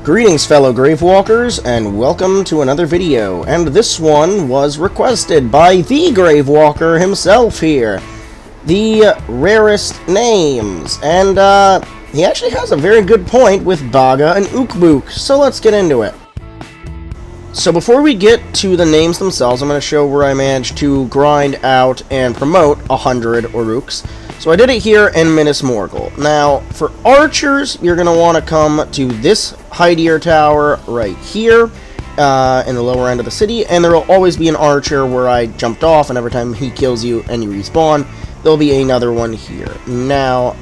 Greetings fellow Gravewalkers, and welcome to another video, and this one was requested by the Gravewalker himself here. The rarest names, and he actually has a very good point with Baga and Uruk, so let's get into it. So before we get to the names themselves, I'm going to show where I managed to grind out and promote 100 Uruks. So I did it here in Minas Morgul. Now, for archers, you're going to want to come to this Heidier Tower right here in the lower end of the city, and there will always be an archer where I jumped off, and every time he kills you and you respawn, there'll be another one here. Now,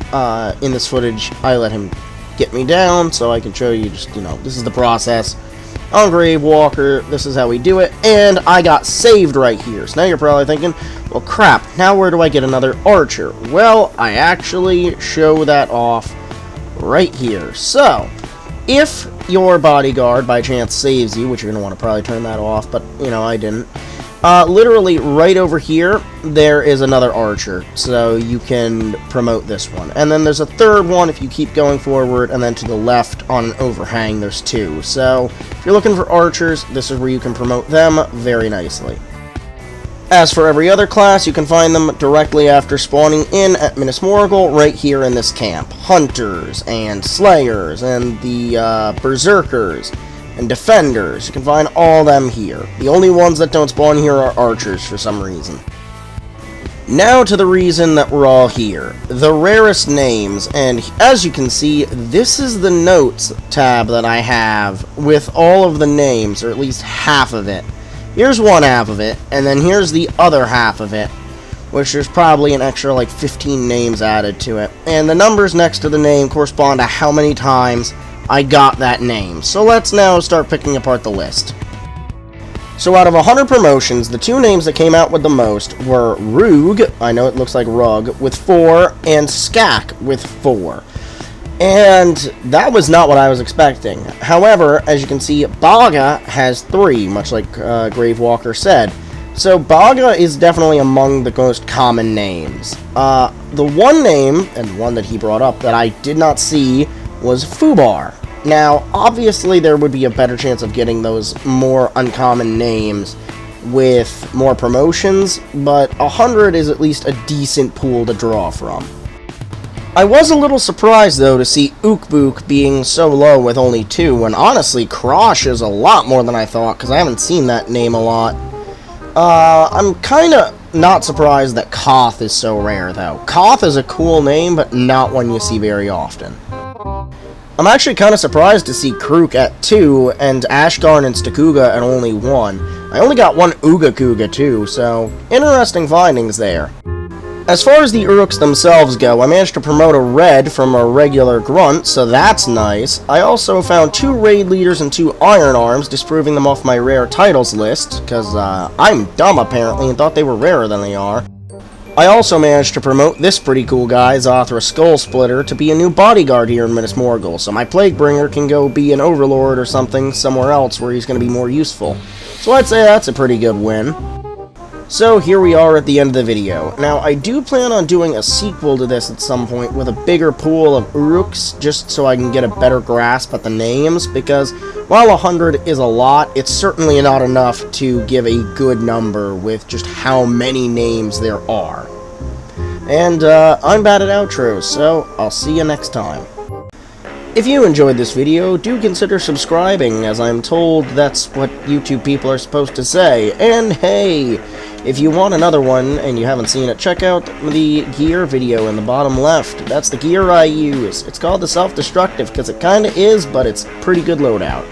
in this footage, I let him get me down, so I can show you just, this is the process. On Gravewalker, this is how we do it, and I got saved right here. So now you're probably thinking, well crap, now where do I get another archer? Well, I actually show that off right here. So, if your bodyguard by chance saves you, which you're going to want to probably turn that off, but, I didn't. Literally right over here, there is another archer, so you can promote this one. And then there's a third one if you keep going forward, and then to the left on an overhang, there's two. So, if you're looking for archers, this is where you can promote them very nicely. As for every other class, you can find them directly after spawning in at Minas Morgul, right here in this camp. Hunters, and Slayers, and the Berserkers, and Defenders. You can find all them here. The only ones that don't spawn here are archers for some reason. Now to the reason that we're all here. The rarest names, and as you can see, this is the notes tab that I have with all of the names, or at least half of it. Here's one half of it, and then here's the other half of it, which there's probably an extra like 15 names added to it. And the numbers next to the name correspond to how many times I got that name. So let's now start picking apart the list. So out of 100 promotions, the two names that came out with the most were Rug, I know it looks like Rug, with 4, and Skak with 4. And that was not what I was expecting. However, as you can see, Baga has 3, much like Gravewalker said. So Baga is definitely among the most common names. The one name, and one that he brought up, that I did not see was Fubar. Now, obviously there would be a better chance of getting those more uncommon names with more promotions, but 100 is at least a decent pool to draw from. I was a little surprised, though, to see Uruk being so low with only 2, and honestly, Krosh is a lot more than I thought, because I haven't seen that name a lot. I'm kinda not surprised that Koth is so rare, though. Koth is a cool name, but not one you see very often. I'm actually kinda surprised to see Kruk at 2, and Ashgarn and Stakuga at only 1. I only got one Ugakuga, too, so interesting findings there. As far as the Uruks themselves go, I managed to promote a red from a regular grunt, so that's nice. I also found 2 raid leaders and 2 iron arms, disproving them off my rare titles list, because I'm dumb apparently and thought they were rarer than they are. I also managed to promote this pretty cool guy, Zothra Skull Splitter, to be a new bodyguard here in Minas Morgul, so my Plaguebringer can go be an overlord or something somewhere else where he's going to be more useful. So I'd say that's a pretty good win. So here we are at the end of the video. Now, I do plan on doing a sequel to this at some point with a bigger pool of Uruks, just so I can get a better grasp at the names, because while 100 is a lot, it's certainly not enough to give a good number with just how many names there are. And I'm bad at outros, so I'll see you next time. If you enjoyed this video, do consider subscribing, as I'm told that's what YouTube people are supposed to say. And hey, if you want another one and you haven't seen it, check out the gear video in the bottom left. That's the gear I use. It's called the Self-Destructive because it kinda is, but it's pretty good loadout.